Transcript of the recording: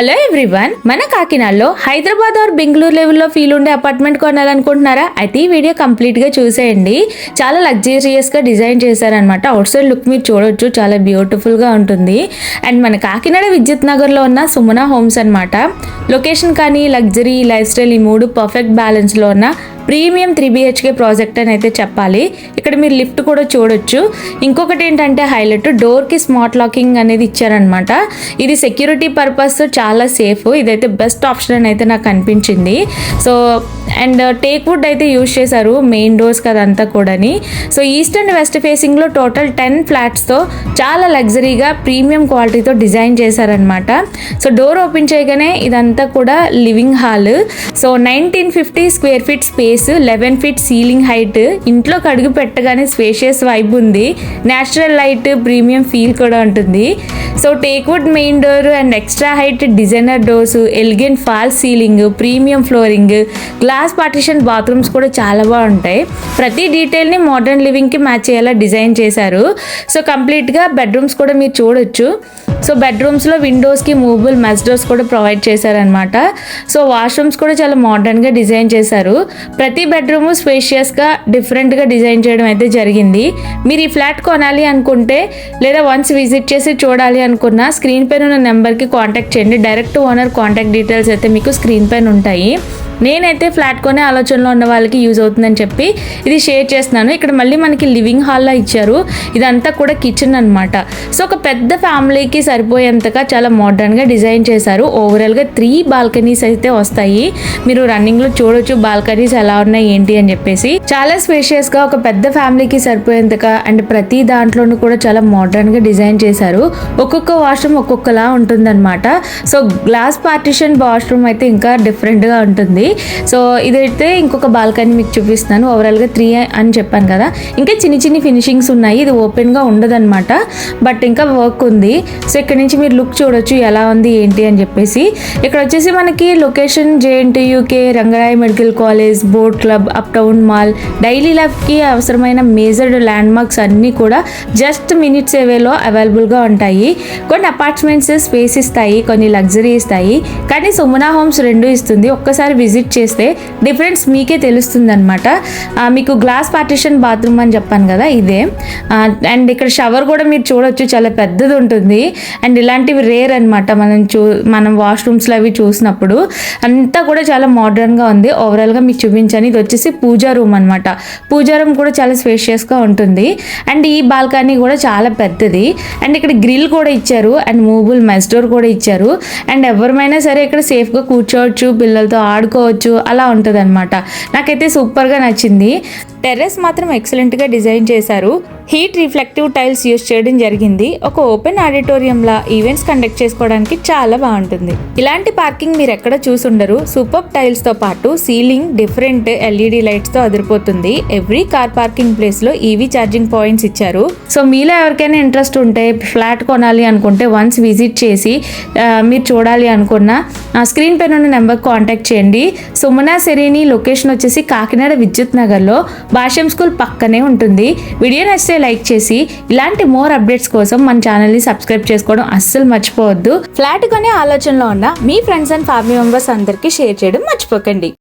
Hello everyone, మన కాకినాడలో Hyderabad are Bengaluru లెవెల్లో ఫీల్ ఉండే అపార్ట్మెంట్ కొనాలనుకుంటున్నారా? అయితే ఈ వీడియో కంప్లీట్ గా చూసేయండి. చాలా లగ్జరియస్ గా డిజైన్ చేశారనమాట. అవుట్ సైడ్ లుక్ మీరు చూడొచ్చు, చాలా బ్యూటిఫుల్ గా ఉంటుంది. అండ్ మన కాకినాడ విద్యుత్ నగర్ లో ఉన్న సుమన హోమ్స్ అనమాట. లొకేషన్ కానీ లగ్జరీ లైఫ్ స్టైల్ ఈ మూడు పర్ఫెక్ట్ బ్యాలెన్స్ లో ఉన్న ప్రీమియం 3BHK ప్రాజెక్ట్ అని అయితే చెప్పాలి. ఇక్కడ మీరు లిఫ్ట్ కూడా చూడొచ్చు. ఇంకొకటి ఏంటంటే హైలైట్, డోర్కి స్మార్ట్ లాకింగ్ అనేది ఇచ్చారనమాట. ఇది సెక్యూరిటీ పర్పస్ చాలా సేఫ్. ఇదైతే బెస్ట్ ఆప్షన్ అని అయితే నాకు అనిపించింది. సో అండ్ టేక్ వుడ్ అయితే యూజ్ చేశారు మెయిన్ డోర్స్ కదంతా కూడాని. సో ఈస్ట్ అండ్ వెస్ట్ ఫేసింగ్లో టోటల్ 10 ఫ్లాట్స్తో చాలా లగ్జరీగా ప్రీమియం క్వాలిటీతో డిజైన్ చేశారనమాట. సో డోర్ ఓపెన్ చేయగానే ఇదంతా కూడా living hall. So 1950 square feet space, 11 feet ceiling height. ఇంట్లోకి అడుగు పెట్టగానే స్పేషియస్ వైబ్ ఉంది. న్యాచురల్ లైట్, ప్రీమియం ఫీల్ కూడా ఉంటుంది. So teak wood main door and extra height designer doors, elegant fall ceiling, premium flooring, glass partition bathrooms కూడా చాలా బాగుంటాయి. ప్రతి డీటెయిల్ని మోడర్న్ లివింగ్కి మ్యాచ్ అయ్యేలా డిజైన్ చేశారు. సో కంప్లీట్గా బెడ్రూమ్స్ కూడా మీరు చూడొచ్చు. సో బెడ్రూమ్స్లో విండోస్కి మూవబుల్ మెస్ డోర్స్ కూడా ప్రొవైడ్ చేశారనమాట. సో వాష్రూమ్స్ కూడా చాలా మోడర్న్గా డిజైన్ చేశారు. ప్రతి బెడ్రూమ్ స్పేషియస్గా డిఫరెంట్గా డిజైన్ చేయడం అయితే జరిగింది. మీరు ఈ ఫ్లాట్ కొనాలి అనుకుంటే లేదా వన్స్ విజిట్ చేసి చూడాలి అనుకున్న స్క్రీన్ పైన ఉన్న నెంబర్కి కాంటాక్ట్ చేయండి. డైరెక్ట్ ఓనర్ కాంటాక్ట్ డీటెయిల్స్ అయితే మీకు స్క్రీన్ పైన ఉంటాయి. నేనైతే ఫ్లాట్ కొనే ఆలోచనలో ఉన్న వాళ్ళకి యూజ్ అవుతుందని చెప్పి ఇది షేర్ చేస్తున్నాను. ఇక్కడ మళ్ళీ మనకి లివింగ్ హాల్లో ఇచ్చారు. ఇదంతా కూడా కిచెన్ అనమాట. సో ఒక పెద్ద ఫ్యామిలీకి సరిపోయేంతగా చాలా మోడర్న్గా డిజైన్ చేశారు. ఓవరాల్గా 3 బాల్కనీస్ అయితే వస్తాయి. మీరు రన్నింగ్లో చూడొచ్చు బాల్కనీస్ ఎలా ఉన్నాయి ఏంటి అని చెప్పేసి. చాలా స్పేషియస్గా ఒక పెద్ద ఫ్యామిలీకి సరిపోయేంతగా అండ్ ప్రతి దాంట్లోనూ కూడా చాలా మోడర్న్గా డిజైన్ చేశారు. ఒక్కొక్క వాష్రూమ్ ఒక్కొక్కలా ఉంటుందన్నమాట. సో గ్లాస్ పార్టిషన్ వాష్రూమ్ అయితే ఇంకా డిఫరెంట్గా ఉంటుంది. సో ఇదైతే ఇంకొక బాల్కనీ మీకు చూపిస్తున్నాను. ఓవరాల్గా 3 అని చెప్పాను కదా. ఇంకా చిన్ని చిన్ని ఫినిషింగ్స్ ఉన్నాయి. ఇది ఓపెన్గా ఉండదన్నమాట, బట్ ఇంకా వర్క్ ఉంది. సో ఇక్కడ నుంచి మీరు లుక్ చూడొచ్చు ఎలా ఉంది ఏంటి అని చెప్పేసి. ఇక్కడ వచ్చేసి మనకి location JNTUK, Rangaraya medical college, boat club, up town mall, daily లైఫ్కి అవసరమైన మేజర్ ల్యాండ్ మార్క్స్ అన్నీ కూడా జస్ట్ మినిట్స్ అవేలో అవైలబుల్గా ఉంటాయి. కొన్ని అపార్ట్మెంట్స్ స్పేస్ ఇస్తాయి, కొన్ని లగ్జరీ ఇస్తాయి, కానీ సుమన హోమ్స్ రెండు ఇస్తుంది. ఒక్కసారి విజిట్ చేస్తే డిఫరెన్స్ మీకే తెలుస్తుంది అనమాట. మీకు గ్లాస్ పార్టిషన్ బాత్రూమ్ అని చెప్పాను కదా, ఇదే. అండ్ ఇక్కడ షవర్ కూడా మీరు చూడొచ్చు, చాలా పెద్దది ఉంటుంది. అండ్ ఇలాంటివి రేర్ అనమాట మనం వాష్రూమ్స్లో అవి చూసినప్పుడు. అంతా కూడా చాలా మోడర్న్గా ఉంది. ఓవరాల్గా మీకు చూపించాను. ఇది వచ్చేసి పూజా రూమ్ అనమాట. పూజా రూమ్ కూడా చాలా స్పేషియస్గా ఉంటుంది. అండ్ ఈ బాల్కనీ కూడా చాలా పెద్దది. అండ్ ఇక్కడ గ్రిల్ కూడా ఇచ్చారు అండ్ మూవబుల్ మెస్ డోర్ కూడా ఇచ్చారు. అండ్ ఎవరిమైనా సరే ఇక్కడ సేఫ్గా కూర్చోవచ్చు, పిల్లలతో ఆడుకోవచ్చు, అలా ఉంటుంది అనమాట. నాకైతే సూపర్గా నచ్చింది. టెర్రస్ మాత్రం ఎక్సలెంట్గా డిజైన్ చేశారు. హీట్ రిఫ్లెక్టివ్ టైల్స్ యూజ్ చేయడం జరిగింది. ఒక ఓపెన్ ఆడిటోరియంలా ఈవెంట్స్ కండక్ట్ చేసుకోవడానికి చాలా బాగుంటుంది. ఇలాంటి పార్కింగ్ మీరు ఎక్కడ చూసుండరు. సూపర్ టైల్స్తో పాటు సీలింగ్ డిఫరెంట్ LED లైట్స్తో అదిరిపోతుంది. ఎవ్రీ కార్ పార్కింగ్ ప్లేస్లో EV ఛార్జింగ్ పాయింట్స్ ఇచ్చారు. సో మీలో ఎవరికైనా ఇంట్రెస్ట్ ఉంటే ఫ్లాట్ కొనాలి అనుకుంటే వన్స్ విజిట్ చేసి మీరు చూడాలి అనుకున్న స్క్రీన్ పైన ఉన్న నెంబర్ కాంటాక్ట్ చేయండి. సుమన సెరీని లొకేషన్ వచ్చేసి కాకినాడ విద్యుత్ నగర్లో భాష్యం స్కూల్ పక్కనే ఉంటుంది. వీడియో నచ్చితే లైక్ చేసి ఇలాంటి మోర్ అప్డేట్స్ కోసం మన ఛానల్ని సబ్స్క్రైబ్ చేసుకోవడం అస్సలు మర్చిపోవద్దు. ఫ్లాట్ కొనే ఆలోచనలో ఉన్న మీ ఫ్రెండ్స్ అండ్ ఫ్యామిలీ మెంబర్స్ అందరికీ షేర్ చేయడం మర్చిపోకండి.